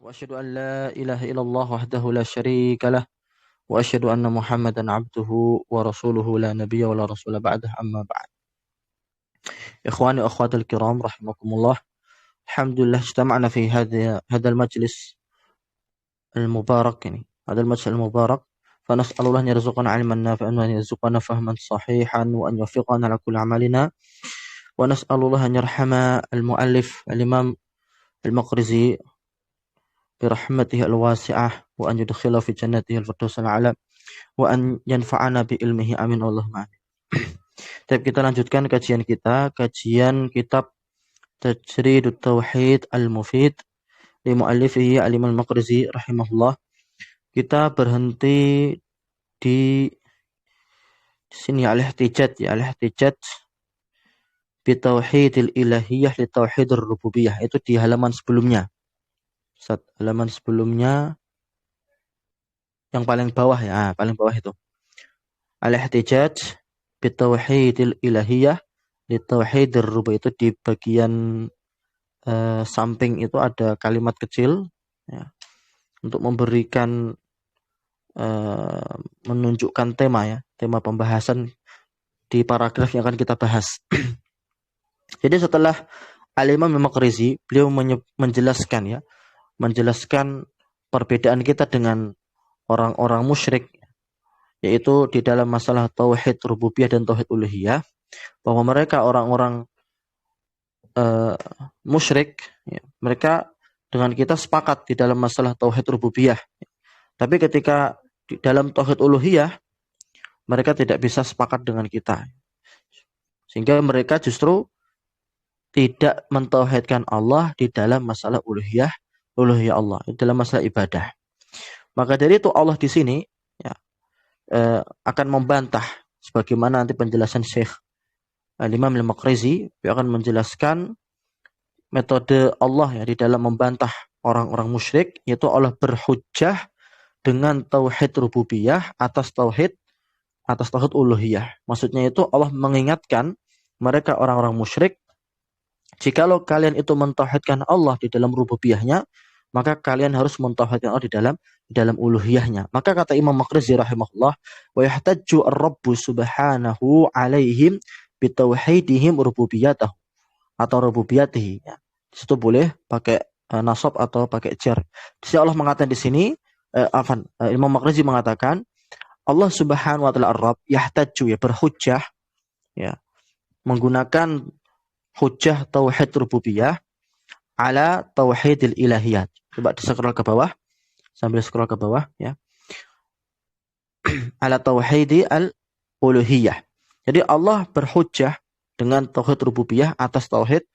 وأشهد أن لا إله إلا الله وحده لا شريك له وأشهد أن محمدا عبده ورسوله لا نبي ولا رسول بعده أما بعد. إخواني وأخواتي الكرام رحمكم الله. الحمد لله اجتمعنا في هذا المجلس المبارك هذا المجلس المبارك، فنسأل الله أن يرزقنا علما نافعا وأن يرزقنا فهما صحيحا وأن يوفقنا على كل أعمالنا، ونسأل الله أن يرحم المؤلف الإمام المقرزي برحمته الواسعة وأن يدخله في جنته الفردوس الأعلى وأن ينفعنا بعلمه amin Allahumma amin. Tapi kita lanjutkan kajian kitab Tajridut Tauhid Al-Mufid li mu'allifihi al-Imam Al-Maqrizi rahimahullah. Kita berhenti di sini al-ihtijaj bi tauhidil ilahiyah li tauhidur rububiyah. Itu di halaman sebelumnya. Halaman sebelumnya yang paling bawah paling bawah itu. Al-ihtijaj bi tauhidil ilahiyah li tauhidur rububiyah, itu di bagian samping itu ada kalimat kecil ya, untuk memberikan menunjukkan tema pembahasan di paragraf yang akan kita bahas. Jadi setelah Al-Imam Al-Maqrizi, beliau menjelaskan perbedaan kita dengan orang-orang musyrik, yaitu di dalam masalah tauhid rububiyah dan tauhid uluhiyah, bahwa mereka orang-orang musyrik, mereka dengan kita sepakat di dalam masalah tauhid rububiyah, tapi ketika di dalam tauhid uluhiyah mereka tidak bisa sepakat dengan kita, sehingga mereka justru tidak mentauhidkan Allah di dalam masalah uluhiyah Allah, dalam masalah ibadah. Maka dari itu Allah di sini akan membantah, sebagaimana nanti penjelasan Syekh Imam Al-Maqrizi, dia akan menjelaskan metode Allah di dalam membantah orang-orang musyrik, yaitu Allah berhujjah dengan tauhid rububiyah atas tauhid uluhiyah. Maksudnya itu Allah mengingatkan mereka orang-orang musyrik, jikalau kalian itu mentauhidkan Allah di dalam rububiyahnya, maka kalian harus mentauhidkan Allah di dalam uluhiyahnya. Maka kata Imam Maqrizi rahimahullah, wa yahtajju ar-rabbu subhanahu alaihim bitauhidihim rububiyatahu atau rububiyatihi. Di situ boleh pakai nasab atau pakai jar. Di sini Allah mengatakan di sini, Imam Maqrizi mengatakan Allah Subhanahu wa taala ar-rabb yahtajju, berhujjah menggunakan hujjah tauhid rububiyah ala tauhidil ilahiyat. Coba di-scroll ke bawah, sambil scroll ke bawah ala tauhidi al-uluhiyah. Jadi Allah berhujjah dengan tauhid rububiyah atas tauhid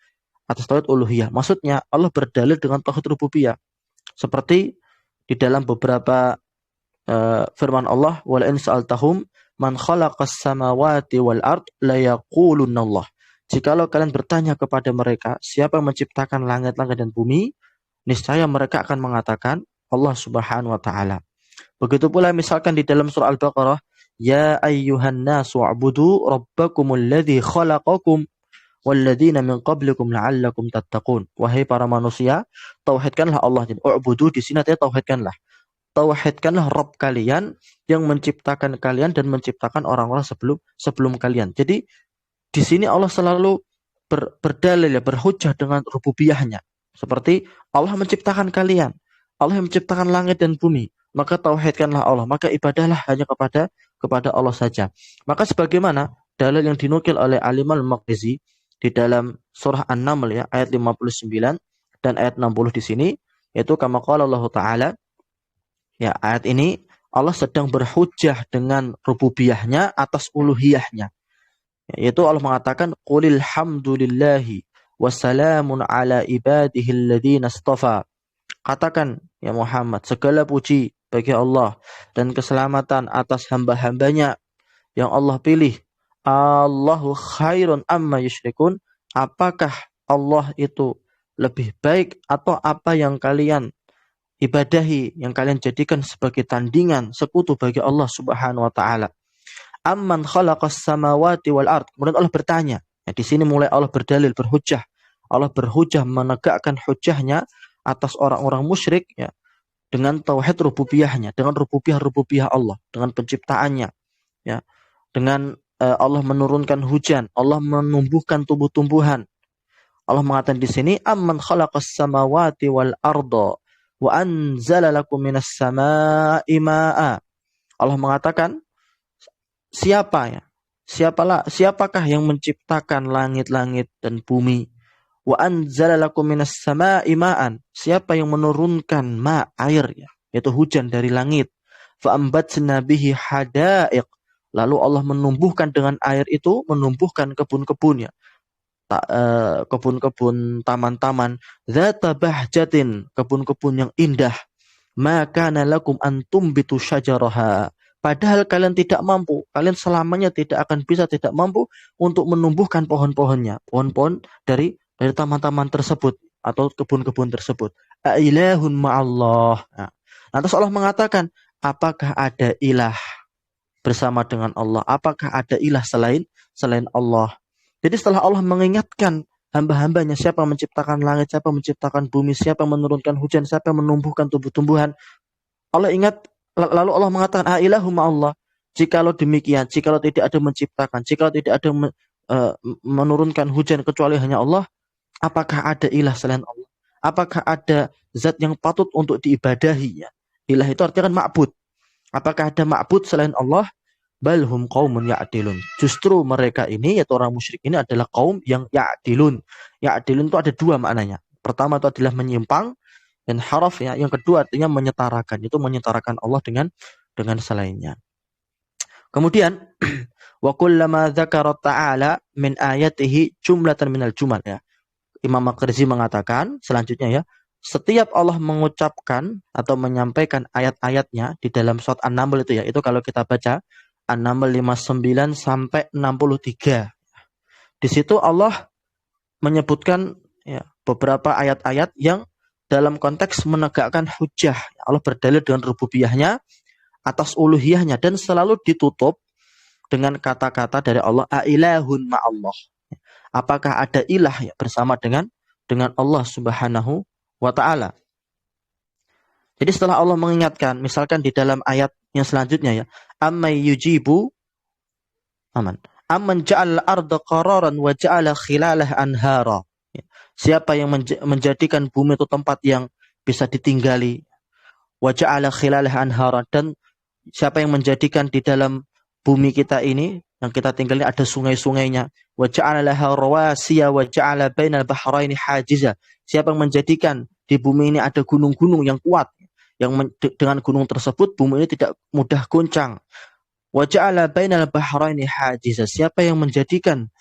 uluhiyah. Maksudnya Allah berdalil dengan tauhid rububiyah. Seperti di dalam beberapa firman Allah, wala in sa'altahum man khalaqas samawati wal ard la yaqulunallah. Jikalau kalian bertanya kepada mereka, siapa yang menciptakan langit-langit dan bumi, niscaya mereka akan mengatakan Allah Subhanahu wa taala. Begitu pula misalkan di dalam surah Al-Baqarah, ya ayyuhan nasu u'budu rabbakumul ladzi khalaqakum walladzina min qablikum la'allakum tattaqun. Wahai para manusia, tauhidkanlah Allah. U'budu di sini artinya tauhidkanlah. Tauhidkanlah Rabb kalian yang menciptakan kalian dan menciptakan orang-orang sebelum kalian. Jadi di sini Allah selalu berdalil berhujjah dengan rububiyahnya. Seperti Allah menciptakan kalian, Allah yang menciptakan langit dan bumi, maka tauhidkanlah Allah, maka ibadahlah hanya kepada Allah saja. Maka sebagaimana dalil yang dinukil oleh Al-Imam Al-Maqrizi di dalam surah An-Naml ayat 59 dan ayat 60 di sini, yaitu kama qala Allah Ta'ala, ayat ini Allah sedang berhujjah dengan rububiyahnya atas uluhiyahnya. Yaitu Allah mengatakan qulil hamdulillahi wassalamun ala ibadihi alladhina istafa. Katakan ya Muhammad, segala puji bagi Allah dan keselamatan atas hamba-hambanya yang Allah pilih. Allahu khairun amma yusyrikun. Apakah Allah itu lebih baik atau apa yang kalian ibadahi, yang kalian jadikan sebagai tandingan sekutu bagi Allah Subhanahu wa taala. Amman khalaqas samawati wal ard. Kemudian Allah bertanya. Di sini mulai Allah berdalil, berhujjah. Allah berhujjah, menegakkan hujjahnya atas orang-orang musyrik ya dengan tauhid rububiyahnya, dengan rububiyah Allah, dengan penciptaannya ya, dengan Allah menurunkan hujan, Allah menumbuhkan tumbuh-tumbuhan. Allah mengatakan di sini amman khalaqas samawati wal arda wa anzala lakum minas samaa'i maa'a. Allah mengatakan siapa ya? Siapakah yang menciptakan langit-langit dan bumi? Wa anzala lakum minas samaa'i ma'an. Siapa yang menurunkan air ya, yaitu hujan dari langit. Fa ambatna bihi hadaiq. Lalu Allah menumbuhkan dengan air itu, menumbuhkan kebun-kebun ya. Kebun-kebun, taman-taman, dzata bahjatin, kebun-kebun yang indah. Maka lakum antum bitu syajaraha. Padahal kalian tidak mampu, kalian selamanya tidak akan bisa, tidak mampu untuk menumbuhkan pohon-pohonnya, pohon-pohon dari taman-taman tersebut atau kebun-kebun tersebut. Ailahun ma'allah. Nah, terus Allah mengatakan, apakah ada ilah bersama dengan Allah? Apakah ada ilah selain Allah? Jadi setelah Allah mengingatkan hamba-hambanya, siapa menciptakan langit, siapa menciptakan bumi, siapa menurunkan hujan, siapa menumbuhkan tumbuh-tumbuhan, Allah ingat, lalu Allah mengatakan, ilahu ma'allah. Jikalau demikian, jikalau tidak ada menciptakan, jikalau tidak ada menurunkan hujan kecuali hanya Allah, apakah ada ilah selain Allah? Apakah ada zat yang patut untuk diibadahi? Ya? Ilah itu artinya kan ma'bud. Apakah ada ma'bud selain Allah? Balhum qaumun ya'dilun. Justru mereka ini, yaitu orang musyrik ini adalah kaum yang ya'dilun. Ya'dilun itu ada dua maknanya. Pertama itu adalah menyimpang, dan haraf ya. Yang kedua artinya menyetarakan. Itu menyetarakan Allah dengan selainnya. Kemudian wa kullama dzakara ta'ala min ayatihi jumlatan minal jumal ya. Imam Makrzi mengatakan selanjutnya ya, setiap Allah mengucapkan atau menyampaikan ayat-ayatnya di dalam surat An-Naml itu ya, itu kalau kita baca An-Naml 59 sampai 63. Di situ Allah menyebutkan ya, beberapa ayat-ayat yang dalam konteks menegakkan hujjah. Allah berdalil dengan rububiyahnya atas uluhiyahnya dan selalu ditutup dengan kata-kata dari Allah, ailahun ma'allah. Apakah ada ilah ya, bersama dengan Allah Subhanahu wa ta'ala. Jadi setelah Allah mengingatkan, misalkan di dalam ayat yang selanjutnya ya, amman ja'al arda qararan wa ja'ala khilalah anhara. Siapa yang menjadikan bumi itu tempat yang bisa ditinggali, wa ja'ala khilalah anhara, dan siapa yang menjadikan di dalam bumi kita ini yang kita tinggali ada sungai-sungainya, wa ja'ala laha rawasiya wa ja'ala bainal bahraini hajiza. Siapa yang menjadikan di bumi ini ada gunung-gunung yang kuat, yang dengan gunung tersebut bumi ini tidak mudah goncang. Wa ja'ala bainal bahraini hajiza. Siapa yang menjadikan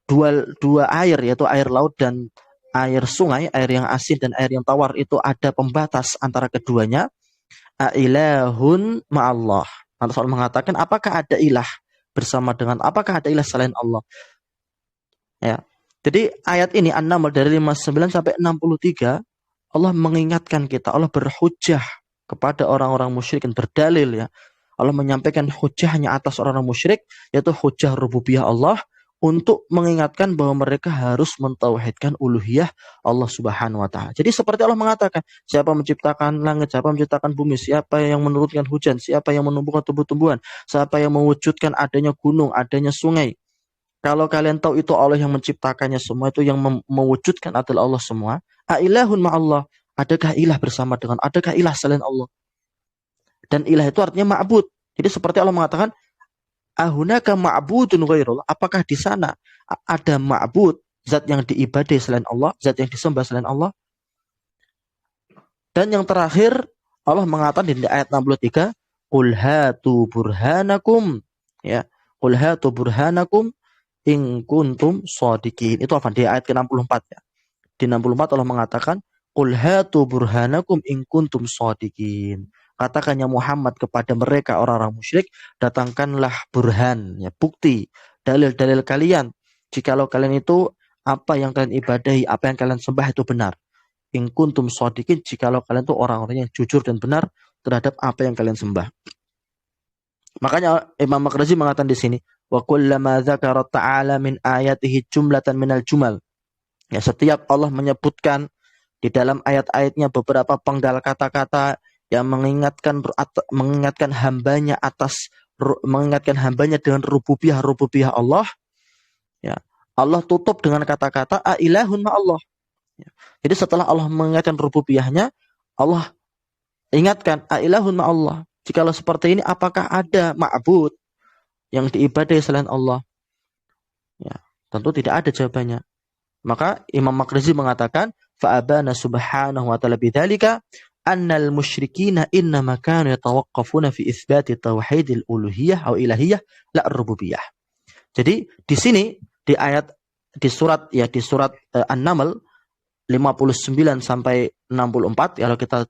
dua air, yaitu air laut dan air sungai, air yang asin dan air yang tawar itu ada pembatas antara keduanya. Ailahun ma'allah. Allah SWT mengatakan, apakah ada ilah bersama dengan, apakah ada ilah selain Allah? Ya. Jadi ayat ini An-Naml dari 59 sampai 63, Allah mengingatkan kita, Allah berhujjah kepada orang-orang musyrik dan berdalil ya. Allah menyampaikan hujjahnya atas orang-orang musyrik, yaitu hujjah rububiyah Allah, untuk mengingatkan bahwa mereka harus mentauhidkan uluhiyah Allah Subhanahu wa ta'ala. Jadi seperti Allah mengatakan, siapa menciptakan langit, siapa menciptakan bumi, siapa yang menurunkan hujan, siapa yang menumbuhkan tumbuh-tumbuhan, siapa yang mewujudkan adanya gunung, adanya sungai. Kalau kalian tahu itu Allah yang menciptakannya semua, itu yang mewujudkan adalah Allah semua. Ailahun ma'allah. Adakah ilah bersama dengan, adakah ilah selain Allah? Dan ilah itu artinya ma'bud. Jadi seperti Allah mengatakan, ahunaka ma'budun ghairullah. Apakah di sana ada ma'bud, zat yang diibadai selain Allah, zat yang disembah selain Allah? Dan yang terakhir, Allah mengatakan di ayat 63, qul hatu burhanakum, ya, qul hatu burhanakum in kuntum shadiqin. Itu apa? Di ayat ke-64 ya. Di 64 Allah mengatakan, qul hatu burhanakum in kuntum shadiqin. Katakannya Muhammad kepada mereka orang-orang musyrik, datangkanlah burhan, ya, bukti, dalil-dalil kalian. Jikalau kalian itu apa yang kalian ibadahi, apa yang kalian sembah itu benar. In kuntum shadiqin, jikalau kalian itu orang-orang yang jujur dan benar terhadap apa yang kalian sembah. Makanya Imam Makrzi mengatakan di sini, wa kullama dzakara ta'ala min ayatihi jumlatan minal jumal. Ya, setiap Allah menyebutkan Di dalam ayat-ayatnya beberapa penggal kata-kata yang mengingatkan hambanya dengan rububiyah Allah. Ya, Allah tutup dengan kata-kata ailahun ma'allah. Ya. Jadi setelah Allah mengingatkan rububiyahnya, Allah ingatkan ailahun ma'allah. Jikalau seperti ini, apakah ada ma'bud yang diibadai selain Allah? Ya, tentu tidak ada jawabannya. Maka Imam Maqrizi mengatakan, fa'abana subhanahu wa ta'ala bidzalika annal musyrikina innama kanu yatawaqqafuna fi itsbati tauhidil uluhiyah atau ilahiyah la rububiyah. Jadi di sini di surat An-Naml 59 sampai 64, kalau kita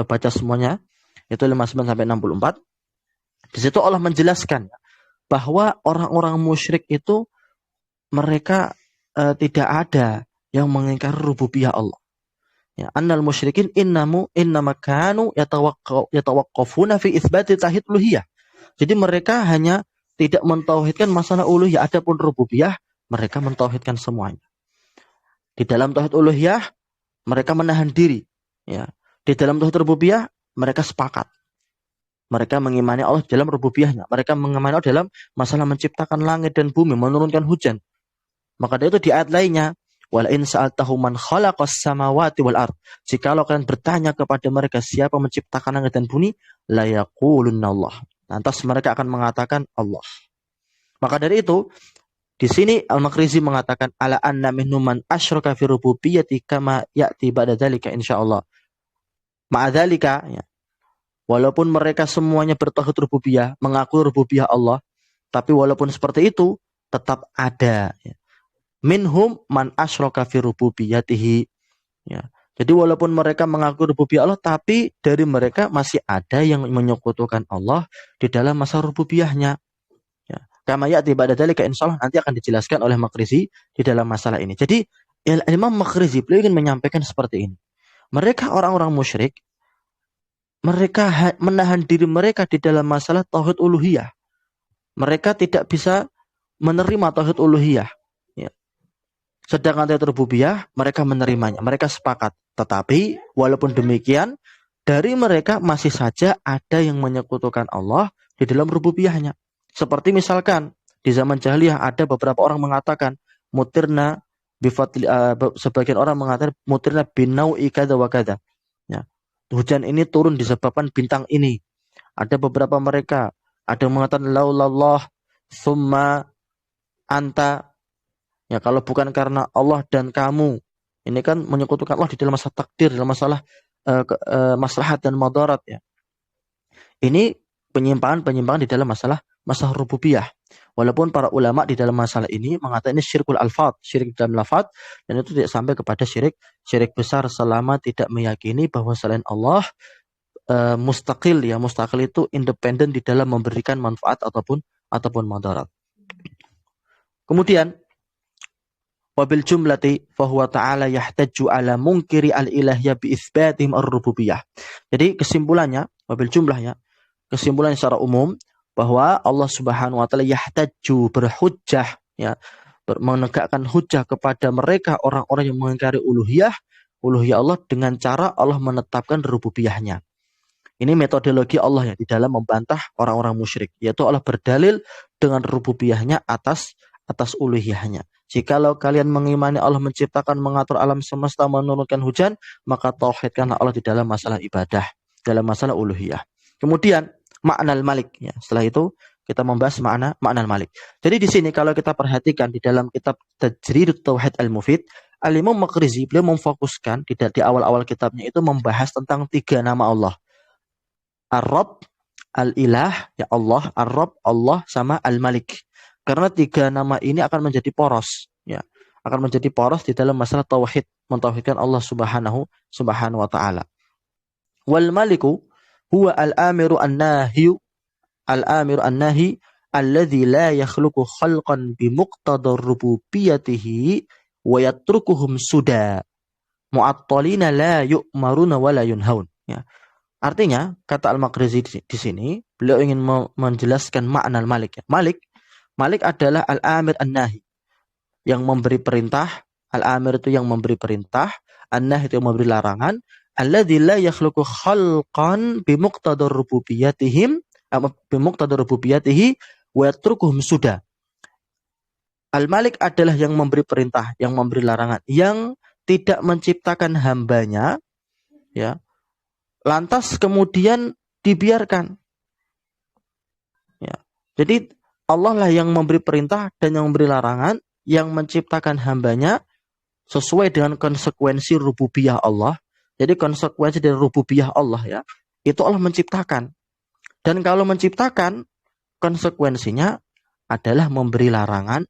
baca semuanya itu 59 sampai 64. Di situ Allah menjelaskan bahwa orang-orang musyrik itu mereka tidak ada yang mengingkari rububiyah Allah. Ya, annal musyrikin innama kanu yatawaqqafuna fi itsbati tauhid uluhiyah. Jadi mereka hanya tidak mentauhidkan masalah uluhiyah, adapun rububiyah mereka mentauhidkan semuanya. Di dalam tauhid uluhiyah mereka menahan diri, ya. Di dalam tauhid rububiyah mereka sepakat. Mereka mengimani Allah dalam rububiyahnya. Mereka mengimani Allah dalam masalah menciptakan langit dan bumi, menurunkan hujan. Maka dari itu di ayat lainnya, wala in sa'altahu man khalaqas samawati wal ard. Jikalau kalian bertanya kepada mereka siapa menciptakan langit dan bumi, la yaqulunna Allah. Lantas mereka akan mengatakan Allah. Maka dari itu, di sini Al-Maqrizi mengatakan ala anna minhum man asyraka fi rububiyyati kama ya'ti ba'da dzalika insyaallah. Ma'adzalika, ya. Walaupun mereka semuanya bertauhid rububiyah, mengakui rububiyah Allah, tapi walaupun seperti itu tetap ada, ya. Minhum man asyraka fi rububiyyatihi. Ya. Jadi walaupun mereka mengaku rububiyah Allah, tapi dari mereka masih ada yang menyekutukan Allah di dalam masa rububiyahnya. Ya. Kama ya'ti ba'da dzalika insyaallah nanti akan dijelaskan oleh Maqrizi di dalam masalah ini. Jadi Imam Maqrizi beliau ingin menyampaikan seperti ini. Mereka orang-orang musyrik, mereka menahan diri mereka di dalam masalah tauhid uluhiyah. Mereka tidak bisa menerima tauhid uluhiyah. Sedangkan tauhid rububiyah mereka menerimanya, mereka sepakat. Tetapi walaupun demikian, dari mereka masih saja ada yang menyekutukan Allah di dalam rububiyahnya. Seperti misalkan di zaman jahiliyah ada beberapa orang mengatakan mutirna bifatli, sebagian orang mengatakan mutirna binau'i kada wa kada. Ya. Hujan ini turun disebabkan bintang ini. Ada beberapa mereka ada yang mengatakan laulallah summa anta. Ya, kalau bukan karena Allah dan kamu, ini kan menyekutukan Allah di dalam masalah takdir, dalam masalah maslahat dan madarat, ya. Ini penyimpangan di dalam masalah rububiyah. Walaupun para ulama di dalam masalah ini mengatakan ini syirkul alfad, syirik dalam lafaz, dan itu tidak sampai kepada syirik besar selama tidak meyakini bahwa selain Allah mustaqil itu independen di dalam memberikan manfaat ataupun madarat. Kemudian wabil jumlati fahuwa ta'ala yahtaju ala munkiri al-ilahiyah bi itsbatihim ar-rububiyah. Jadi kesimpulannya secara umum bahwa Allah Subhanahu wa taala yahtaju berhujjah, ya, menegakkan hujjah kepada mereka orang-orang yang mengingkari uluhiyah Allah dengan cara Allah menetapkan rububiyahnya. Ini metodologi Allah, ya, di dalam membantah orang-orang musyrik, yaitu Allah berdalil dengan rububiyahnya atas uluhiyahnya. Jikalau kalian mengimani Allah menciptakan, mengatur alam semesta, menurunkan hujan, maka tauhidkanlah Allah di dalam masalah ibadah, dalam masalah uluhiyah. Kemudian maknal malik, ya. Setelah itu kita membahas maknal malik. Jadi di sini kalau kita perhatikan di dalam kitab Tajridut Tauhid Al-Mufid, Al-Imam Maqrizi beliau memfokuskan di awal-awal kitabnya itu membahas tentang 3 nama Allah. Ar-Rabb, Al-Ilah, ya Allah, Ar-Rabb, Allah, sama Al-Malik. Karena 3 nama ini akan menjadi poros, ya, akan menjadi poros di dalam masalah tauhid, mentauhidkan Allah Subhanahu wa taala. Wal Maliku huwa al-amiru an-nahi alladzi la yakhluqu khalqan bi muqtadar rububiyyatihi wa yatrukuhum suda mu'attalina la yu'maruna wa la yunhaun, ya. Artinya kata Al-Maqrizi di sini beliau ingin menjelaskan makna Malik, ya. Malik adalah Al-Amir An-Nahi, yang memberi perintah. Al-Amir itu yang memberi perintah, An-nahy itu yang memberi larangan. Alladzi la yakhluqu khalqan bimuqtadar rububiyyatihim bimuqtadar rububiyyatihi wa yatrukuhum suda. Al-Malik adalah yang memberi perintah, yang memberi larangan, yang tidak menciptakan hambanya, ya, lantas kemudian dibiarkan. Ya. Jadi Allah lah yang memberi perintah dan yang memberi larangan, yang menciptakan hambanya sesuai dengan konsekuensi rububiyah Allah. Jadi konsekuensi dari rububiyah Allah, ya, itu Allah menciptakan. Dan kalau menciptakan, konsekuensinya adalah memberi larangan,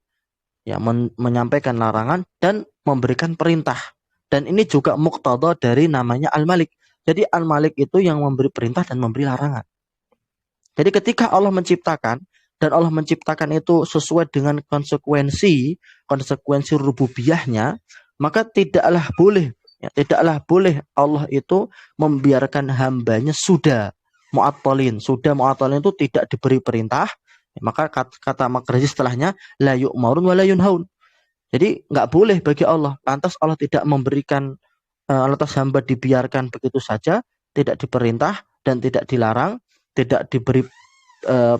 ya, menyampaikan larangan dan memberikan perintah. Dan ini juga muqtada dari namanya Al-Malik. Jadi Al-Malik itu yang memberi perintah dan memberi larangan. Jadi ketika Allah menciptakan, dan Allah menciptakan itu sesuai dengan konsekuensi rububiyahnya, maka tidaklah boleh Allah itu membiarkan hambanya sudah mu'attalin itu tidak diberi perintah. Maka kata Makrezi setelahnya la yu'marun wa la yunhaun. Jadi nggak boleh bagi Allah. Lantas Allah tidak memberikan, lantas hamba dibiarkan begitu saja, tidak diperintah dan tidak dilarang, tidak diberi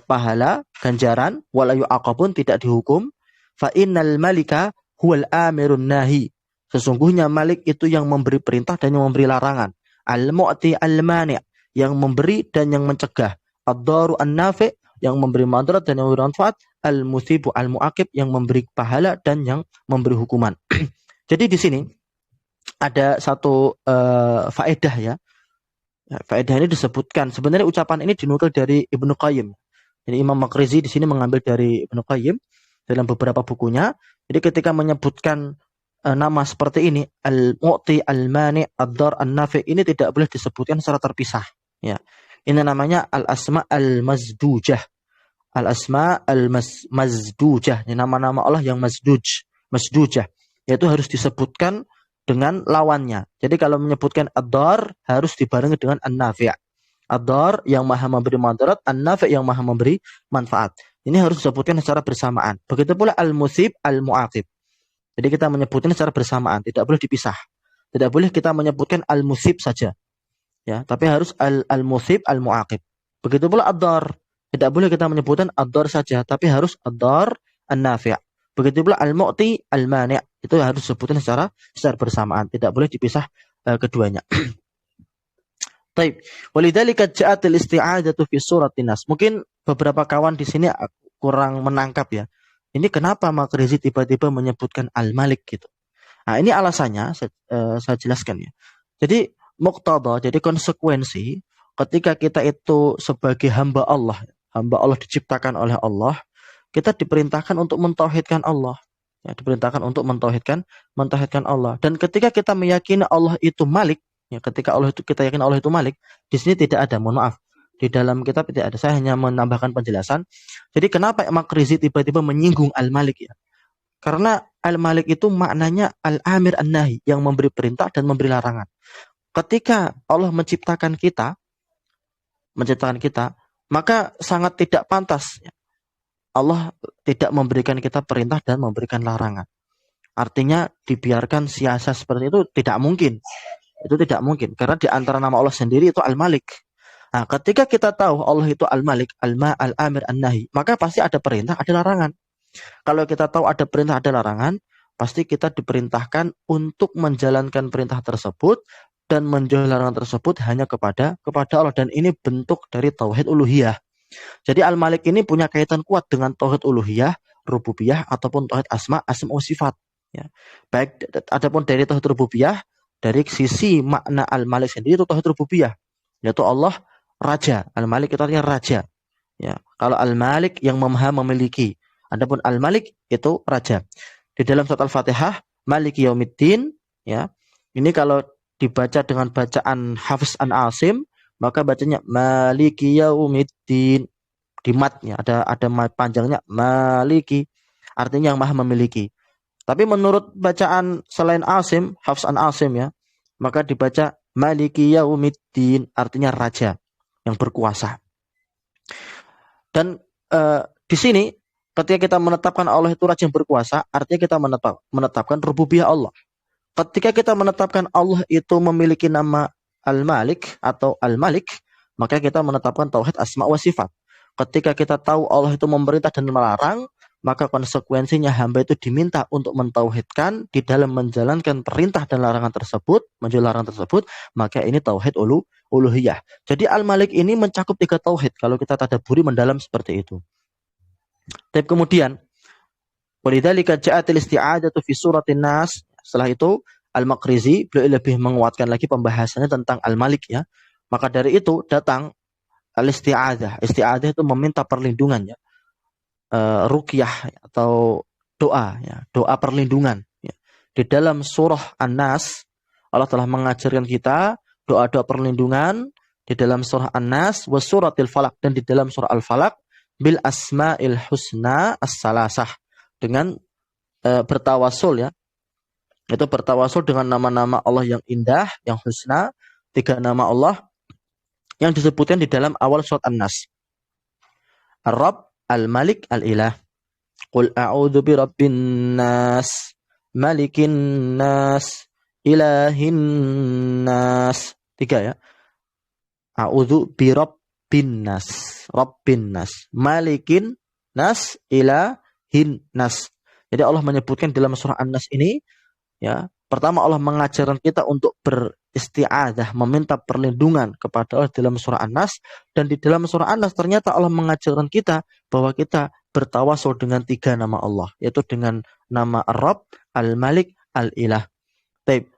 pahala, ganjaran, wala yu'aqabun, tidak dihukum. Fa innal malika huwal amirun nahi. Sesungguhnya Malik itu yang memberi perintah dan yang memberi larangan. Al-mu'ti al-mani', yang memberi dan yang mencegah. Ad-daru an-nafi', yang memberi madarat dan yang memberi manfaat. Al-musibu al-mu'aqib, yang memberi pahala dan yang memberi hukuman. Jadi di sini ada satu faedah, ya. Faedah ini disebutkan. Sebenarnya ucapan ini dinukil dari Ibnu Qayyim. Jadi Imam Makrezi di sini mengambil dari Ibnu Qayyim dalam beberapa bukunya. Jadi ketika menyebutkan nama seperti ini, al-mu'ti, al-mani, ad-dar, an-nafi, ini tidak boleh disebutkan secara terpisah. Ya, ini namanya al-asma al-mazdujah. Al-asma al-mazdujah. Ini nama-nama Allah yang mazdujah. Yaitu harus disebutkan dengan lawannya. Jadi kalau menyebutkan ad-dar harus dibarengi dengan an-nafi'. Ad-dar yang maha memberi madarat, an-nafi' yang maha memberi manfaat. Ini harus disebutkan secara bersamaan. Begitu pula al-musib, al-mu'aqib. Jadi kita menyebutnya secara bersamaan, tidak boleh dipisah. Tidak boleh kita menyebutkan al-musib saja. Ya, tapi harus al-musib, al-mu'aqib. Begitu pula ad-dar. Tidak boleh kita menyebutkan ad-dar saja, tapi harus ad-dar, an-nafi'. Begitu pula al-mu'ti, al-mani'. Itu harus disebutkan secara bersamaan, tidak boleh dipisah keduanya. Taib. Walidzalika ja'atil isti'adzatu fi suratin Nas. Mungkin beberapa kawan di sini kurang menangkap, ya. Ini kenapa Makrezi tiba-tiba menyebutkan Al-Malik gitu. Nah, ini alasannya saya jelaskan, ya. Jadi muqtada, jadi konsekuensi ketika kita itu sebagai hamba Allah diciptakan oleh Allah, kita diperintahkan untuk mentauhidkan Allah. Ya, diperintahkan untuk mentauhidkan Allah. Dan ketika kita meyakini Allah itu Malik, ya, ketika kita yakin Allah itu Malik, di sini tidak ada, mohon maaf. Di dalam kitab tidak ada, saya hanya menambahkan penjelasan. Jadi kenapa Makrezi tiba-tiba menyinggung Al-Malik, ya? Karena Al-Malik itu maknanya Al-Amir An-Nahi, yang memberi perintah dan memberi larangan. Ketika Allah menciptakan kita, maka sangat tidak pantas, ya, Allah tidak memberikan kita perintah dan memberikan larangan. Artinya dibiarkan sia-sia seperti itu tidak mungkin. Itu tidak mungkin. Karena di antara nama Allah sendiri itu Al-Malik. Nah, ketika kita tahu Allah itu Al-Malik, Al-Amir An-Nahi, maka pasti ada perintah, ada larangan. Kalau kita tahu ada perintah, ada larangan, pasti kita diperintahkan untuk menjalankan perintah tersebut dan menjauhi larangan tersebut hanya kepada Allah. Dan ini bentuk dari tauhid uluhiyah. Jadi Al-Malik ini punya kaitan kuat dengan tauhid uluhiyah, rububiyah, ataupun tauhid asma wa sifat. Ya. Baik, adapun dari tauhid rububiyah, dari sisi makna Al-Malik sendiri itu tauhid rububiyah, yaitu Allah Raja. Al-Malik itu artinya raja. Ya. Kalau Al-Malik yang maha memiliki, adapun Al-Malik itu raja. Di dalam surat Al-Fatihah, Maliki Yaumiddin, ya. Ini kalau dibaca dengan bacaan Hafiz an Asim, maka bacanya Maliki Yaumiddin. Di matnya ada panjangnya Maliki, artinya yang maha memiliki. Tapi menurut bacaan selain Asim, Hafiz an Asim, ya, maka dibaca Maliki Yaumiddin, artinya raja yang berkuasa. Dan di sini ketika kita menetapkan Allah itu raja yang berkuasa, artinya kita menetapkan rububiyah Allah. ketika kita menetapkan Allah itu memiliki nama Al-Malik atau Al-Malik, maka kita menetapkan tauhid asma wa sifat. Ketika kita tahu Allah itu memerintah dan melarang, maka konsekuensinya hamba itu diminta untuk mentauhidkan di dalam menjalankan perintah dan larangan tersebut, larangan tersebut, maka ini tauhid uluhiyah. Jadi Al-Malik ini mencakup 3 tauhid kalau kita tadabburi mendalam seperti itu. Dan kemudian walidzalika ja'atil isti'adzatu fi suratin Nas. Setelah itu Al-Maqrizi beliau lebih menguatkan lagi pembahasannya tentang Al-Malik ya. Maka dari itu datang al-isti'adzah. Isti'adzah itu meminta perlindungan ya. Ruqyah atau doa ya, doa perlindungan ya. Di dalam surah An-Nas Allah telah mengajarkan kita doa-doa perlindungan di dalam surah An-Nas wa suratil Falaq, dan di dalam surah Al-Falaq bil asma'il husna as-salasah, dengan bertawasul ya. Itu bertawasul dengan nama-nama Allah yang indah, yang husna, 3 nama Allah yang disebutkan di dalam awal surat An-Nas. Ar-Rabb, Al-Malik, Al-Ilah. Qul a'udzu birabbin nas, malikin nas, ilahin nas. 3 ya. A'udzu birabbin nas, rabbin nas, malikin nas, ilahin nas. Jadi Allah menyebutkan dalam surah An-Nas ini ya, pertama Allah mengajarkan kita untuk beristi'adzah, meminta perlindungan kepada Allah dalam surah An-Nas, dan di dalam surah An-Nas ternyata Allah mengajarkan kita bahwa kita bertawasul dengan 3 nama Allah, yaitu dengan nama Ar-Rabb, Al-Malik, Al-Ilah. Baik.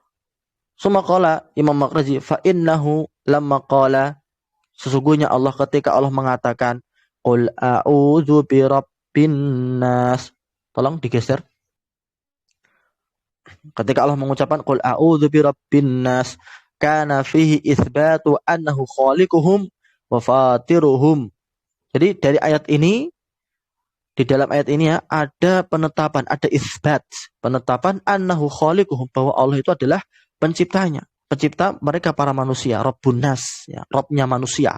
Summa qala Imam Maqrizi fa innahu lamma qala, sesungguhnya Allah ketika Allah mengatakan qul a'udzu birabbin nas. Tolong digeser. Ketika Allah mengucapkan qul a'udzu birabbin nas, kana fihi itsbatu annahu khaliquhum wa fatiruhum. Jadi dari ayat ini, di dalam ayat ini ya, ada penetapan, ada isbat, penetapan annahu khaliquhum, bahwa Allah itu adalah penciptanya, pencipta mereka para manusia, Rabbun nas ya, Rabbnya manusia,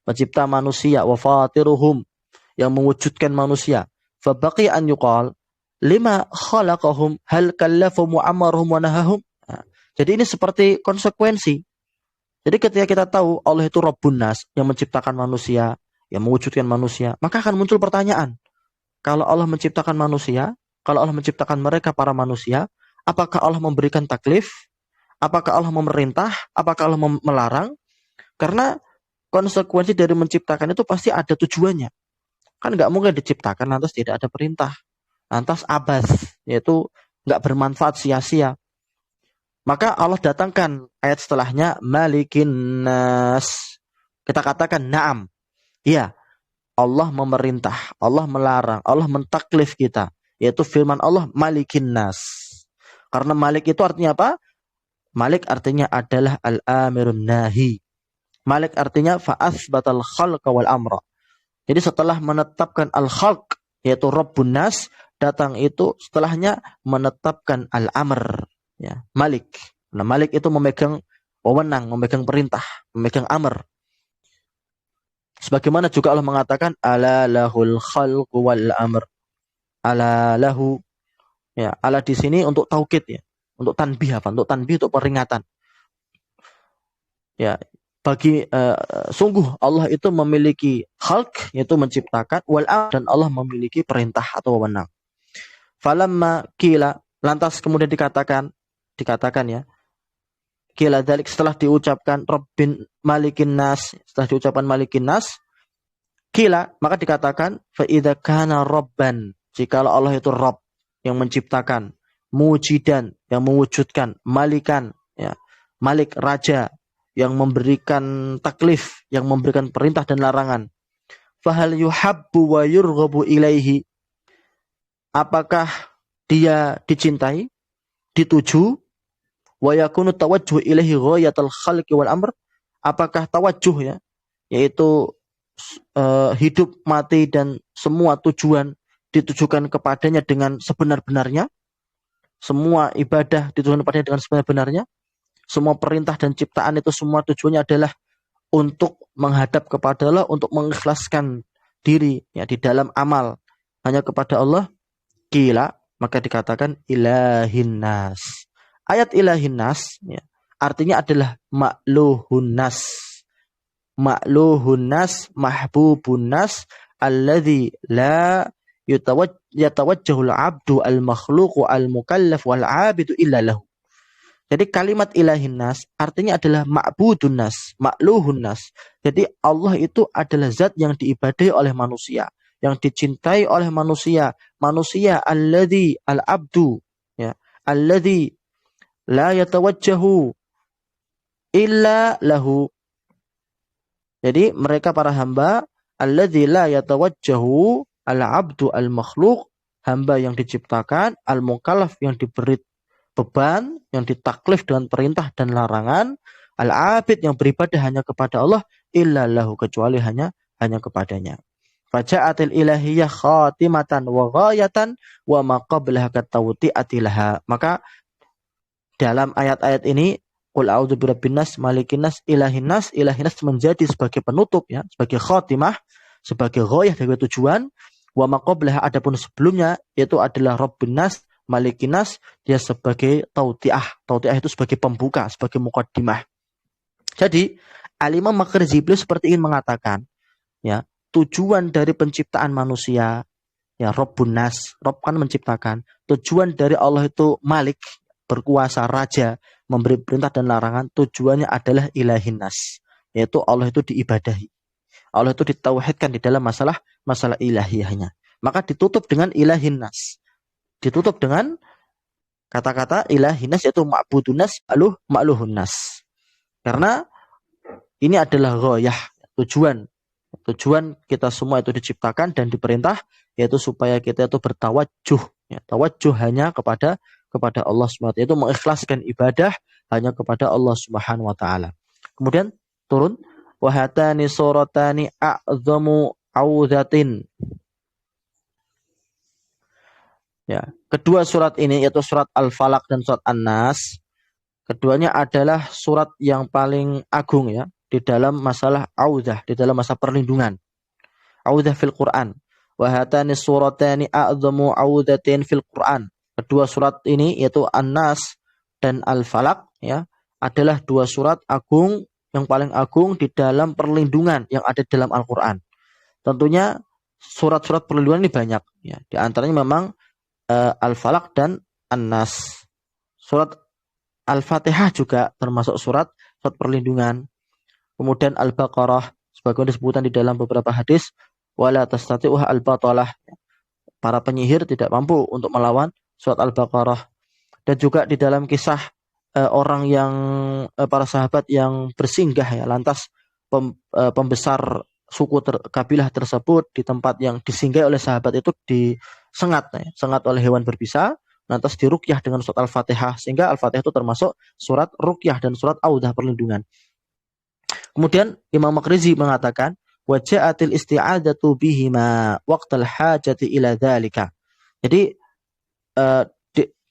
pencipta manusia, wa fatiruhum, yang mewujudkan manusia. Fa baqi an yuqal lima khalaqahum hal kallafahum wa amarahum wa nahahum. Nah, jadi ini seperti konsekuensi. Jadi ketika kita tahu Allah itu Rabbun nas, yang menciptakan manusia, yang mewujudkan manusia, maka akan muncul pertanyaan. Kalau Allah menciptakan manusia, kalau Allah menciptakan mereka para manusia, apakah Allah memberikan taklif? Apakah Allah memerintah? Apakah Allah melarang? Karena konsekuensi dari menciptakan itu pasti ada tujuannya. Kan nggak mungkin diciptakan lantas tidak ada perintah, lantas abas, yaitu nggak bermanfaat, sia-sia. Maka Allah datangkan ayat setelahnya malikin nas. Kita katakan na'am. Iya, Allah memerintah, Allah melarang, Allah mentaklif kita, yaitu firman Allah malikin nas. Karena malik itu artinya apa? Malik artinya adalah al-amirun nahi. Malik artinya fa'athbatal khalqa wal amra. Jadi setelah menetapkan al-khalq, yaitu Rabbun nas, datang itu setelahnya menetapkan al-amr ya, Malik. Nah, Malik itu memegang wewenang, memegang perintah, memegang amr. Sebagaimana juga Allah mengatakan ala lahul khalqu wal amr. Ala lahu ya, ala di sini untuk taukid ya, untuk tanbih apa? Untuk tanbih, untuk peringatan. Ya, bagi sungguh Allah itu memiliki khalq, yaitu menciptakan, wal amr, dan Allah memiliki perintah atau wewenang. Falamma kila, lantas kemudian dikatakan ya, kila dzalik, setelah diucapkan Rabbin malikin nas, setelah diucapkan malikin nas, kila, maka dikatakan fa idza kana rabban, jikalau Allah itu Rabb, yang menciptakan, mujidan, yang mewujudkan, malikan ya, malik, raja, yang memberikan taklif, yang memberikan perintah dan larangan. Fahal yuhabbu wa yurghabu ilaihi, apakah dia dicintai, dituju, wa yakunu tawajjuh ilaihi ghayatul khalqi wal amr, apakah tawajjuh ya, yaitu hidup, mati, dan semua tujuan ditujukan kepadanya dengan sebenar-benarnya, semua ibadah ditujukan kepadanya dengan sebenar-benarnya, semua perintah dan ciptaan itu semua tujuannya adalah untuk menghadap kepada Allah, untuk mengikhlaskan diri ya di dalam amal hanya kepada Allah. Kila, maka dikatakan ilahin nas, ayat ilahin nas ya, artinya adalah ma'luhun nas. Ma'luhun nas, mahbubun nas, alladzi la yatawajjahul abdu al-makhluqu al-mukallaf wal-abidu illa lahu. Jadi kalimat ilahin nas artinya adalah ma'budun nas, ma'luhun nas. Jadi Allah itu adalah zat yang diibadahi oleh manusia, yang dicintai oleh manusia. Manusia alladzi al-abdu ya, alladzi la yatawajjahu illa lahu. Jadi mereka para hamba alladzi la yatawajjahu al-abdu al-makhluq, hamba yang diciptakan, al-mukallaf yang diberi beban, yang ditaklif dengan perintah dan larangan, al-abid yang beribadah hanya kepada Allah, illa lahu, kecuali hanya kepadanya. Faja'atil ilahiyah khatimatan wa ghayatan wa ma qablaha katawti'ati laha. Maka dalam ayat-ayat ini Qul a'udzu birabbin nas, malikin nas, ilahin nas, menjadi sebagai penutup ya, sebagai khatimah, sebagai ghayah dari tujuan. Wa ma qablaha, adapun sebelumnya yaitu adalah rabbun nas, malikin nas, dia sebagai tautiah. Tautiah itu sebagai pembuka, sebagai muqaddimah. Jadi Al-Imam Makhrizi beliau seperti ingin mengatakan ya, tujuan dari penciptaan manusia ya, rabbun nas, Rabb kan menciptakan. Tujuan dari Allah itu Malik, berkuasa, raja, memberi perintah dan larangan. Tujuannya adalah ilahin nas, yaitu Allah itu diibadahi, Allah itu ditauhidkan di dalam masalah ilahiyahnya. Maka ditutup dengan ilahin nas, ditutup dengan kata-kata ilahin nas, yaitu ma'budun nas, ma'luhun nas. Karena ini adalah ghayah, tujuan kita semua itu diciptakan dan diperintah, yaitu supaya kita itu bertawajjuh ya, tawajjuh hanya kepada Allah SWT, itu mengikhlaskan ibadah hanya kepada Allah Subhanahu wa taala. Kemudian turun wahatani suratani a'zamu auzatin. Ya, kedua surat ini yaitu surat Al-Falaq dan surat An-Nas. Keduanya adalah surat yang paling agung ya di dalam masalah auzah, di dalam masa perlindungan. Auzah fil Quran. Wahatani suratani a'zamu auzatin fil Quran. Kedua surat ini yaitu An-Nas dan Al-Falaq ya, adalah dua surat agung yang paling agung di dalam perlindungan yang ada dalam Al-Qur'an. Tentunya surat-surat perlindungan ini banyak ya. Di antaranya memang Al-Falaq dan An-Nas. Surat Al-Fatihah juga termasuk surat perlindungan. Kemudian Al-Baqarah sebagaimana disebutkan di dalam beberapa hadis, wala tastati'uha al-batalah. Para penyihir tidak mampu untuk melawan surat Al-Baqarah. Dan juga di dalam kisah orang yang para sahabat yang bersinggah ya, lantas pembesar suku kabilah tersebut di tempat yang disinggahi oleh sahabat itu disengat ya, sengat oleh hewan berbisa, lantas diruqyah dengan surat Al-Fatihah, sehingga Al-Fatihah itu termasuk surat ruqyah dan surat audah perlindungan. Kemudian Imam Makhrizi mengatakan waja'atil isti'adzatu bihima waqtal hajati ila dzalika. Jadi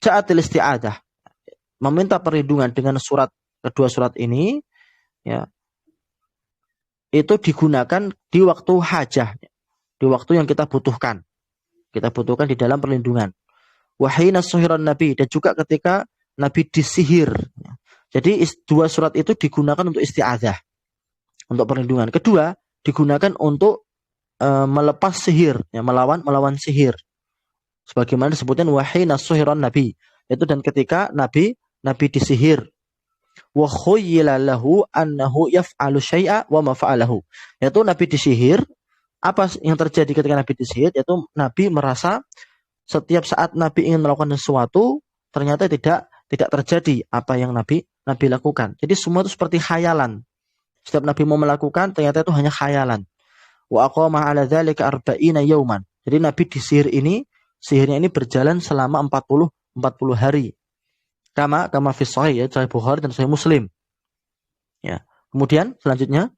ja'atil isti'adzah, meminta perlindungan dengan kedua surat ini ya, itu digunakan di waktu hajah, di waktu yang kita butuhkan di dalam perlindungan. Wahina suhiran Nabi, dan juga ketika Nabi disihir. Jadi dua surat itu digunakan untuk isti'adzah, untuk perlindungan. Kedua digunakan untuk melepas sihir ya, melawan sihir. Sebagaimana disebutkan wahina suhiran Nabi, itu dan ketika Nabi disihir. Wa khuyyila lahu annahu yaf'alu syai'a wa ma fa'alahu. Yaitu Nabi disihir, apa yang terjadi ketika Nabi disihir? Yaitu Nabi merasa setiap saat Nabi ingin melakukan sesuatu ternyata tidak terjadi apa yang Nabi lakukan. Jadi semua itu seperti khayalan. Setiap Nabi mau melakukan ternyata itu hanya khayalan. Wa aqama 'ala dzalika 40 yauman. Jadi Nabi disihir ini, sihirnya ini berjalan selama 40 hari. Kama fi sahih ya, Sahih Bukhari dan Sahih Muslim. Ya. Kemudian selanjutnya,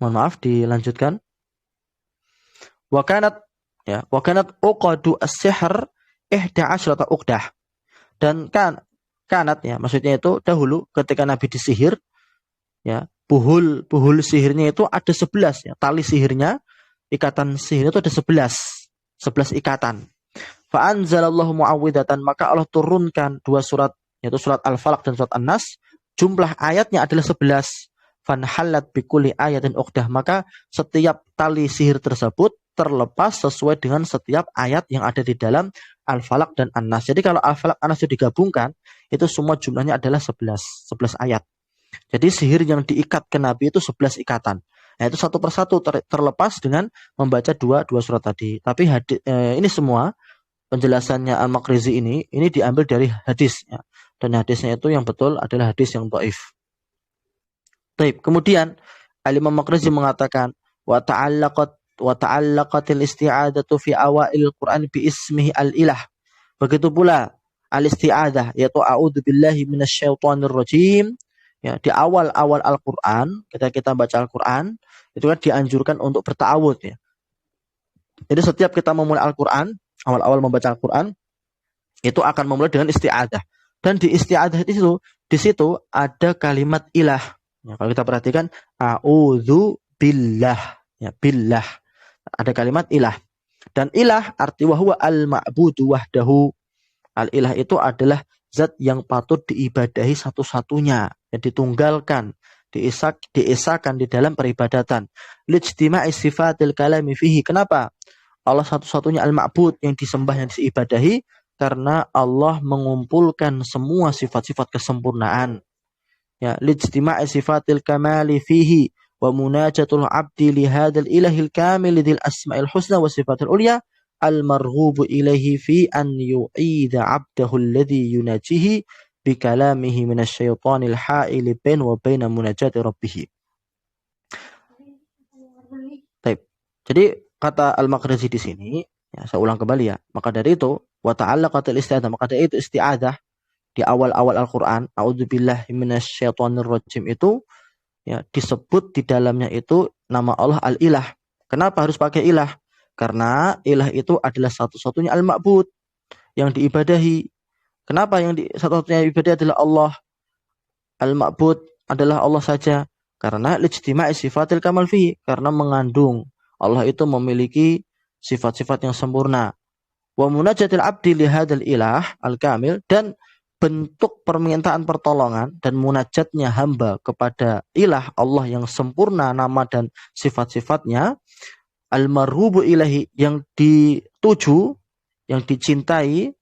mohon maaf dilanjutkan. Wa kanat uqadu as-sihr 11 uqdah. Dan kanat ya, maksudnya itu dahulu ketika Nabi disihir ya, buhul sihirnya itu ada 11 ya. Tali sihirnya, ikatan sihirnya itu ada 11 ikatan. Fa anzalallahu muawwidatan, maka Allah turunkan dua surat, yaitu surat Al-Falaq dan surat An-Nas. Jumlah ayatnya adalah 11. Fanhallat bikulli ayatin uqdah, maka setiap tali sihir tersebut terlepas sesuai dengan setiap ayat yang ada di dalam Al-Falaq dan An-Nas. Jadi kalau Al-Falaq An-Nas itu digabungkan, itu semua jumlahnya adalah 11 ayat. Jadi sihir yang diikat ke Nabi itu 11 ikatan. Nah, itu satu persatu terlepas dengan membaca dua surat tadi. Tapi ini semua penjelasannya Al-Maqrizi ini diambil dari hadis, ya. Dan hadisnya itu yang betul adalah hadis yang dhaif. Baik, kemudian Al-Imam Maqrizi mengatakan wa ta'allaqatil isti'adatu fi awail Qur'an bi ismihi al-ilah. Begitu pula al-isti'adah, yaitu a'udzubillahi minasyaitonir rajim. Ya, di awal-awal Al-Qur'an, kita baca Al-Qur'an, itu kan dianjurkan untuk berta'awudz, ya. Jadi setiap kita memulai Al-Qur'an, awal-awal membaca Al-Qur'an, itu akan memulai dengan isti'adah. Dan di isti'adah itu, di situ ada kalimat ilah. Ya, kalau kita perhatikan, a'udzu billah, ya, billah. Ada kalimat ilah. Dan ilah arti wahwa al-ma'budu wahdahu. Al-ilah itu adalah zat yang patut diibadahi satu-satunya, yang ditunggalkan, diesakan di dalam peribadatan. Lijtima'i sifatil kalami fihi. Kenapa? Allah satu-satunya al-ma'bud, yang disembah, yang diibadahi, karena Allah mengumpulkan semua sifat-sifat kesempurnaan. Ya, lijtima'i sifatil kamali fihi wa munajatul abdi li hadzal ilahil kamil dzil asma'il husna wa sifatil ulya al marghubu ilaihi fi an yu'ida 'abdahu alladhi yunajihi bi kalamihi minasyaitonil ha'il bain wa baina munajati rabbih. Baik. Jadi kata Al-Maqrizi di sini, ya, saya ulang kembali, ya. Maka dari itu wa ta'allaqatil isti'adah, maka dari itu isti'adah di awal-awal Al-Quran, a'udzubillahi minasyaitonir rajim, itu, ya, disebut di dalamnya itu nama Allah Al-Ilah. Kenapa harus pakai ilah? Karena ilah itu adalah satu-satunya al-ma'bud, yang diibadahi. Kenapa yang satu-satunya ibadah adalah Allah? Al-ma'bud adalah Allah saja. Karena lijtima'i sifatil kamal fihi, karena mengandung Allah itu memiliki sifat-sifat yang sempurna. Wa munajatil abdi li hadzal ilah al-kamil, dan bentuk permintaan pertolongan dan munajatnya hamba kepada ilah Allah yang sempurna nama dan sifat-sifatnya, al-marhubu ilahi, yang dituju, yang dicintai,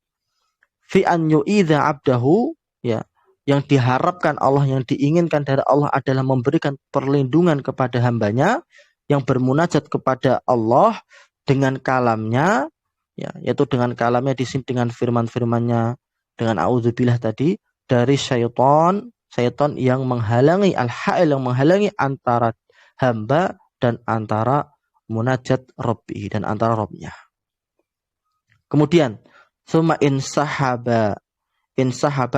fi an yu'idha abdahu, ya, yang diharapkan Allah, yang diinginkan dari Allah adalah memberikan perlindungan kepada hambanya, yang bermunajat kepada Allah dengan kalamnya, ya, yaitu dengan kalamnya di sini dengan firman-firmannya, dengan a'udzubillah tadi, dari syaitan yang menghalangi al-ha'il, yang menghalangi antara hamba dan antara munajat Rabbi, dan antara Rabbnya. Kemudian summa insahaba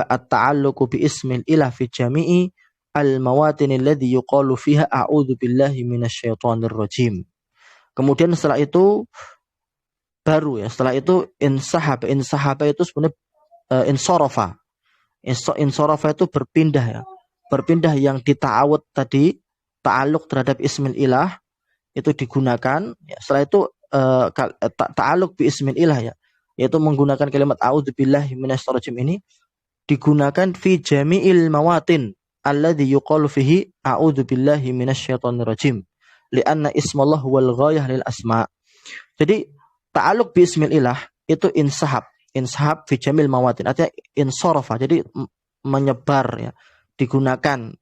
at-ta'alluqu bi ismil ilah fi jami'i al-mawatin alladhi yuqalu fiha a'udzubillahi minasyaitonir rajim. Kemudian setelah itu setelah itu insahaba itu sebenarnya insorofa itu berpindah, ya. Berpindah yang dita'awud tadi, ta'aluk terhadap ismil ilah, itu digunakan, ya. Setelah itu ta'aluk bi ismil ilah, ya, yaitu menggunakan kalimat a'udzubillahi minasyaitonir rajim ini digunakan fi jami'il mawatin alladhi yuqalu fihi a'udzubillahi minasyaitonir rajim li'anna ismallah wal ghayah lil asma. Jadi ta'aluk bi ismil ilah itu insahab fi jamil mawatin, artinya insorofa, jadi menyebar, ya, digunakan,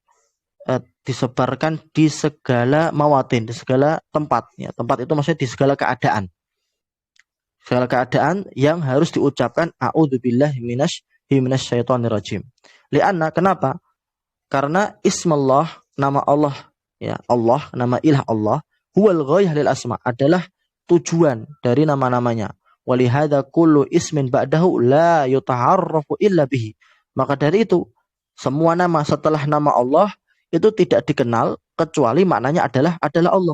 disebarkan di segala mawatin, di segala tempat, ya. Tempat itu maksudnya di segala keadaan yang harus diucapkan a'udzubillahi minasyaitonir rajim. Lianna, kenapa? Karena ismallah, nama Allah, ya, Allah, nama ilah Allah, huwal ghayah lil asma, adalah tujuan dari nama-namanya. Walihada kullu ismin ba'dahu la yutaharrafu illa bihi. Maka dari itu, semua nama setelah nama Allah itu tidak dikenal kecuali maknanya adalah Allah.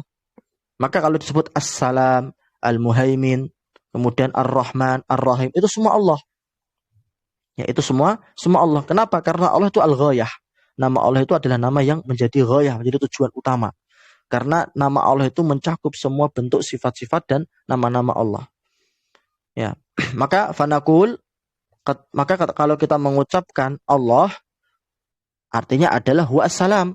Maka kalau disebut As-Salam, Al-Muhaimin, kemudian Ar-Rahman, Ar-Rahim, itu semua Allah. Ya, itu semua Allah. Kenapa? Karena Allah itu Al-Ghayah. Nama Allah itu adalah nama yang menjadi ghayah, menjadi tujuan utama. Karena nama Allah itu mencakup semua bentuk sifat-sifat dan nama-nama Allah. Ya. Maka fanaqul, kalau kita mengucapkan Allah artinya adalah huwa assalam.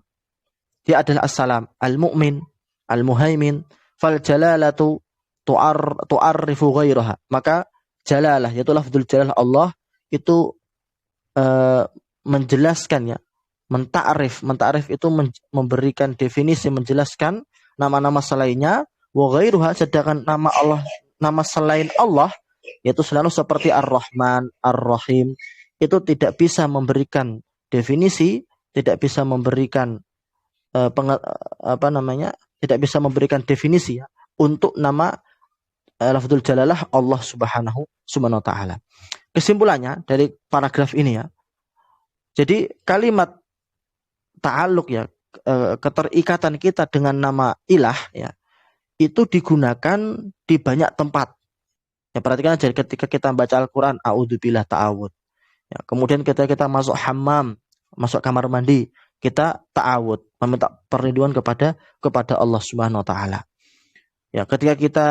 Dia adalah assalam, al-mu'min, al-muhaimin, fal jalalatu tu'arrifu ghairaha. Maka jalalah, yaitu lafzul jalalah Allah itu eh, menjelaskan, ya, mentaarif itu memberikan definisi, menjelaskan nama-nama selainnya, wa ghairuha, sedangkan nama Allah, nama selain Allah yaitu selalu seperti Ar-Rahman, Ar-Rahim, itu tidak bisa memberikan definisi, tidak bisa memberikan tidak bisa memberikan definisi, ya, untuk nama lafzul jalalah Allah subhanahu wa ta'ala. Kesimpulannya dari paragraf ini, ya, jadi kalimat ta'alluq, ya, keterikatan kita dengan nama ilah, ya, itu digunakan di banyak tempat. Ya, perhatikan aja ketika kita baca Al-Quran, a'udzubillah, ta'awud. Ya, kemudian ketika kita masuk hammam, masuk kamar mandi, kita ta'awud, meminta perlindungan kepada Allah Subhanahu wa taala. Ya, ketika kita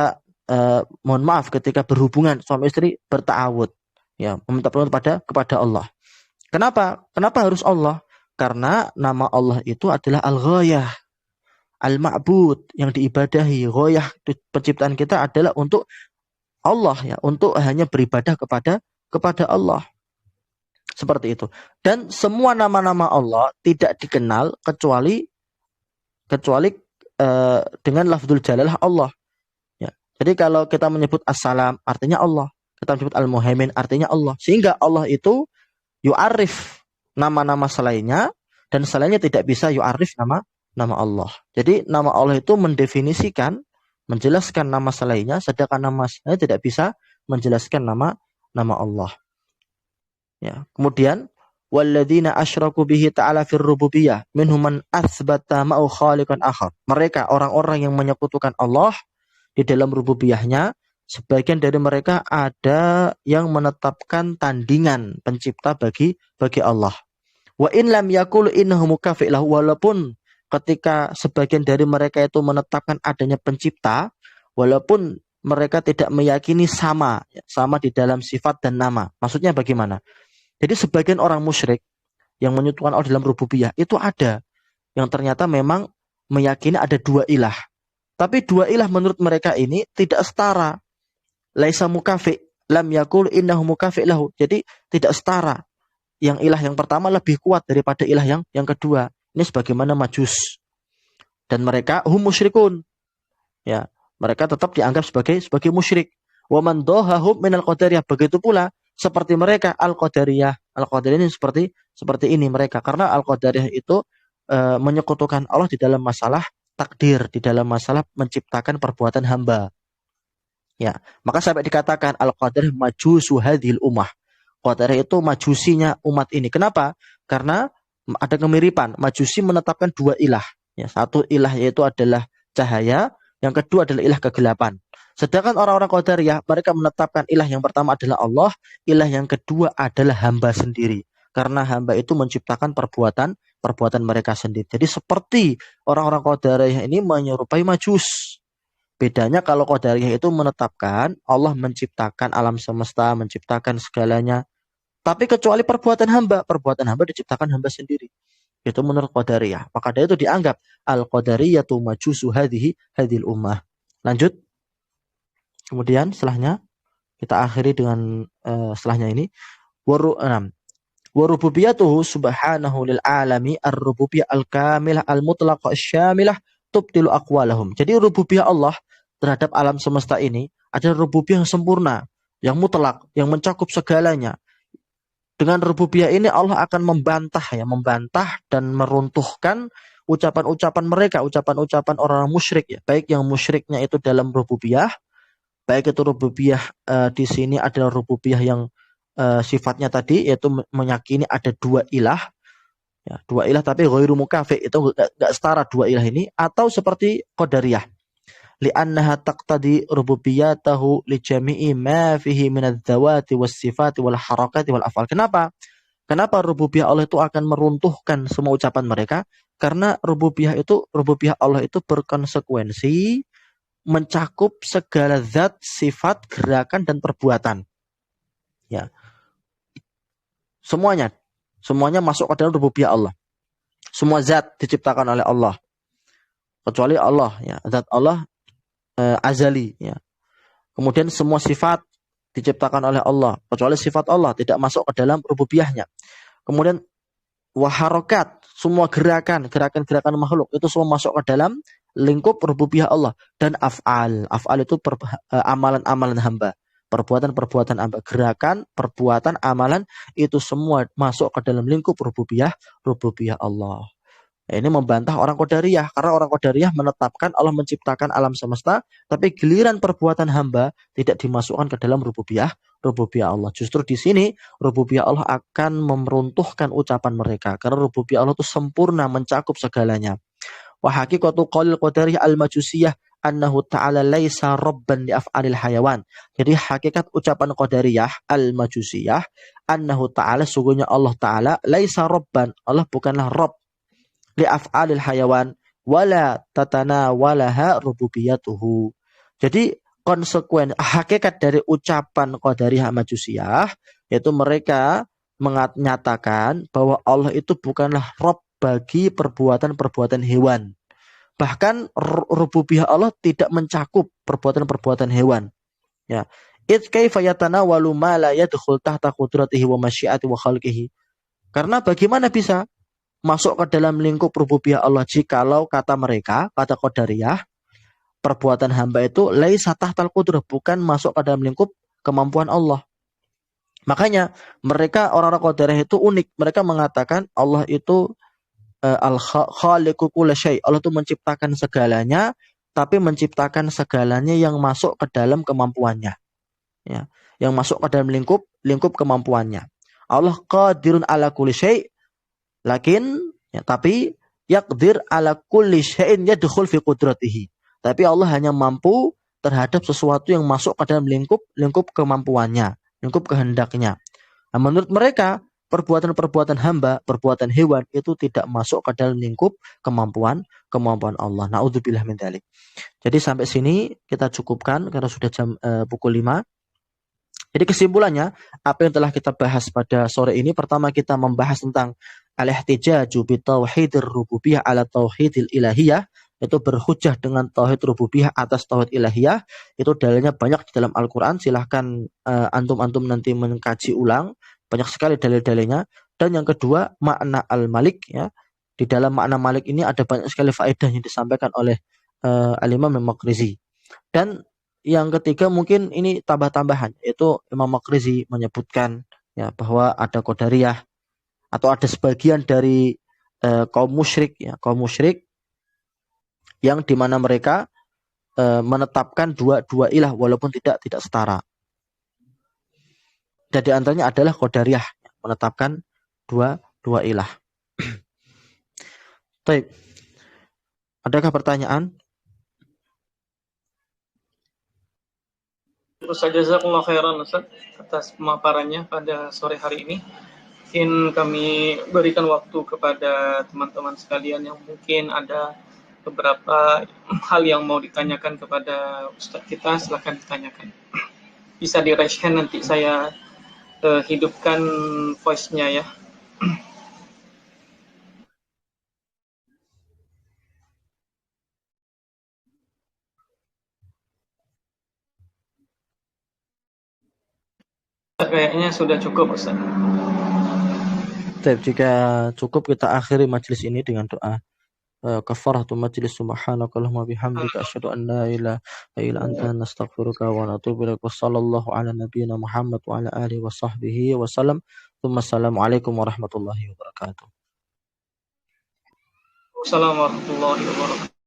mohon maaf, ketika berhubungan suami istri, berta'awud, ya, meminta perlindungan kepada Allah. Kenapa? Kenapa harus Allah? Karena nama Allah itu adalah al-ghayah, al-ma'bud, yang diibadahi. Ghayah penciptaan kita adalah untuk Allah, ya, untuk hanya beribadah kepada Allah. Seperti itu. Dan semua nama-nama Allah tidak dikenal kecuali dengan lafzul jalalah Allah. Ya. Jadi kalau kita menyebut As-Salam artinya Allah, kita menyebut Al-Muhaimin artinya Allah. Sehingga Allah itu yu'arif nama-nama selainnya, dan selainnya tidak bisa yu'arif nama Allah. Jadi nama Allah itu mendefinisikan, menjelaskan nama selainnya, sedangkan nama selainnya tidak bisa menjelaskan nama Allah. Ya, kemudian walladzina asyraku bihi ta'ala fir rububiyah minhum man atsbata ma'u khaliqan akhar. Mereka orang-orang yang menyekutukan Allah di dalam rububiyahnya, sebagian dari mereka ada yang menetapkan tandingan pencipta bagi Allah. Wa in lam yakul innahu mukafi' lahu, walaupun ketika sebagian dari mereka itu menetapkan adanya pencipta, walaupun mereka tidak meyakini sama di dalam sifat dan nama. Maksudnya bagaimana? Jadi sebagian orang musyrik yang menyekutukan Allah dalam rububiyah itu ada yang ternyata memang meyakini ada dua ilah. Tapi dua ilah menurut mereka ini tidak setara. Laisa mukafi, lam yakul innahu mukafi lahu. Jadi tidak setara. Yang ilah yang pertama lebih kuat daripada ilah yang kedua. Ini sebagaimana Majus. Dan mereka hum musyrikun. Ya, mereka tetap dianggap sebagai musyrik. Wa man dhahahum minal qadariyah. Begitu pula seperti mereka Al-Qadariyah. Al-Qadariyah ini seperti ini mereka. Karena Al-Qadariyah itu menyekutukan Allah di dalam masalah takdir, di dalam masalah menciptakan perbuatan hamba. Ya, maka sampai dikatakan Al-Qadariyah majusu hadhil ummah. Qadariyah itu majusinya umat ini. Kenapa? Karena ada kemiripan. Majusi menetapkan dua ilah. Ya, satu ilah yaitu adalah cahaya, yang kedua adalah ilah kegelapan. Sedangkan orang-orang Qadariyah, mereka menetapkan ilah yang pertama adalah Allah, ilah yang kedua adalah hamba sendiri. Karena hamba itu menciptakan perbuatan mereka sendiri. Jadi seperti orang-orang Qadariyah ini menyerupai Majus. Bedanya kalau Qadariyah itu menetapkan Allah menciptakan alam semesta, menciptakan segalanya. Tapi kecuali perbuatan hamba diciptakan hamba sendiri. Itu menurut Qadariyah. Maka dari itu dianggap Al-Qadariyatu majusu hadhil ummah. Lanjut. Kemudian setelahnya kita akhiri dengan setelahnya ini wa rububiyatuhu subhanahu lil alami ar-rububiyyah al-kamilah al-mutlaqah asy-syamilah tubtilu aqwalahum. Jadi rububiyah Allah terhadap alam semesta ini adalah rububiyah yang sempurna, yang mutlak, yang mencakup segalanya. Dengan rububiyah ini Allah akan membantah dan meruntuhkan ucapan-ucapan mereka, ucapan-ucapan orang musyrik, ya. Baik yang musyriknya itu dalam rububiyah, baik itu rububiyah di sini adalah rububiyah yang sifatnya tadi yaitu meyakini ada dua ilah, ya, dua ilah tapi ghairu mukafi, itu enggak setara dua ilah ini, atau seperti Qadariyah li'annaha taqtadi rububiyatahu li jami'i ma fihi min adz-dzawati was-sifati wal harakati wal af'al. Kenapa rububiyah Allah itu akan meruntuhkan semua ucapan mereka? Karena rububiyah Allah itu berkonsekuensi mencakup segala zat, sifat, gerakan, dan perbuatan. Ya, semuanya masuk ke dalam rububiyah Allah. Semua zat diciptakan oleh Allah, kecuali Allah. Ya, zat Allah azali. Ya. Kemudian semua sifat diciptakan oleh Allah, kecuali sifat Allah tidak masuk ke dalam rububiyahnya. Kemudian waharokat, semua gerakan makhluk itu semua masuk ke dalam lingkup rububiyah Allah. Dan af'al itu amalan-amalan hamba, perbuatan-perbuatan hamba, gerakan, perbuatan, amalan itu semua masuk ke dalam lingkup rububiyah Allah. Ini membantah orang Qadariyah, karena orang Qadariyah menetapkan Allah menciptakan alam semesta, tapi giliran perbuatan hamba tidak dimasukkan ke dalam rububiyah Allah. Justru di sini rububiyah Allah akan meruntuhkan ucapan mereka, karena rububiyah Allah itu sempurna, mencakup segalanya. Wa haqiqatu qaulil Qadariyah al-Majusiyah annahu ta'ala laisa rabban li af'alil hayawan. Jadi hakikat ucapan Qadariyah al-Majusiyah annahu ta'ala, sungguhnya Allah Ta'ala laisa rabban, Allah bukanlah Rabb li af'alil hayawan wala tatanawalaha rububiyatuhu. Jadi konsekuen hakikat dari ucapan Qadariyah Majusiyah yaitu mereka menyatakan bahwa Allah itu bukanlah Rabb bagi perbuatan-perbuatan hewan. Bahkan rububiyah Allah tidak mencakup perbuatan-perbuatan hewan. Ya. Id kaifa yatanawalu ma la yadkhul tahta qudratihi wa masyiati wa khalqihi. Karena bagaimana bisa masuk ke dalam lingkup rububiyah Allah jikalau kata mereka, kata Qadariyah, perbuatan hamba itu laisa tahtal qudrah, bukan masuk ke dalam lingkup kemampuan Allah. Makanya mereka orang-orang Qadariyah itu unik. Mereka mengatakan Allah itu al-khaliqu kulli syai'. Allah itu menciptakan segalanya, tapi menciptakan segalanya yang masuk ke dalam kemampuannya. Ya, yang masuk ke dalam lingkup kemampuannya. Allah qadirun ala kulli syai'. Tapi yaqdir ala kulli syai'in yadkhul fi qudratihi. Tapi Allah hanya mampu terhadap sesuatu yang masuk ke dalam lingkup kemampuannya, lingkup kehendaknya. Nah, menurut mereka, perbuatan-perbuatan hamba, perbuatan hewan itu tidak masuk ke dalam lingkup kemampuan Allah. Na'udzubillah min dzalik. Jadi sampai sini kita cukupkan karena sudah jam pukul 5. Jadi kesimpulannya, apa yang telah kita bahas pada sore ini, pertama kita membahas tentang al-ihtijaju bi tauhidir rububiyah ala tauhidil ilahiyah, itu berhujjah dengan tauhid rububiyah atas tauhid ilahiyah. Itu dalilnya banyak di dalam Al-Qur'an. Silahkan antum-antum nanti mengkaji ulang, banyak sekali dalil-dalilnya. Dan yang kedua, makna al-Malik, ya. Di dalam makna Malik ini ada banyak sekali faedah yang disampaikan oleh Al-Imam Al-Maqrizi. Dan yang ketiga mungkin ini tambah-tambahan, yaitu Imam Maqrizi menyebutkan ya bahwa ada Qadariyah atau ada sebagian dari kaum musyrik yang dimana mereka menetapkan dua ilah walaupun tidak setara. Dan di antaranya adalah Qadariyah menetapkan dua ilah. Baik. Adakah pertanyaan? Ustaz, jazakumullah khairan Ustaz atas pemaparannya pada sore hari ini. Mungkin kami berikan waktu kepada teman-teman sekalian yang mungkin ada beberapa hal yang mau ditanyakan kepada Ustaz kita, silahkan ditanyakan. Bisa di raise hand, nanti saya hidupkan voice-nya ya. Kayaknya sudah cukup Ustaz. Jika cukup kita akhiri majelis ini dengan doa kafaratu majlis. Subhanakallahumma bihamdika asyhadu an la ilaha illa anta nastaghfiruka wa natubu ilaik. Wassallallahu ala nabiyyina Muhammad wa ala alihi wa sahbihi wa sallam. Wassalamualaikum warahmatullahi wabarakatuh. Wassalamualaikum warahmatullahi wabarakatuh.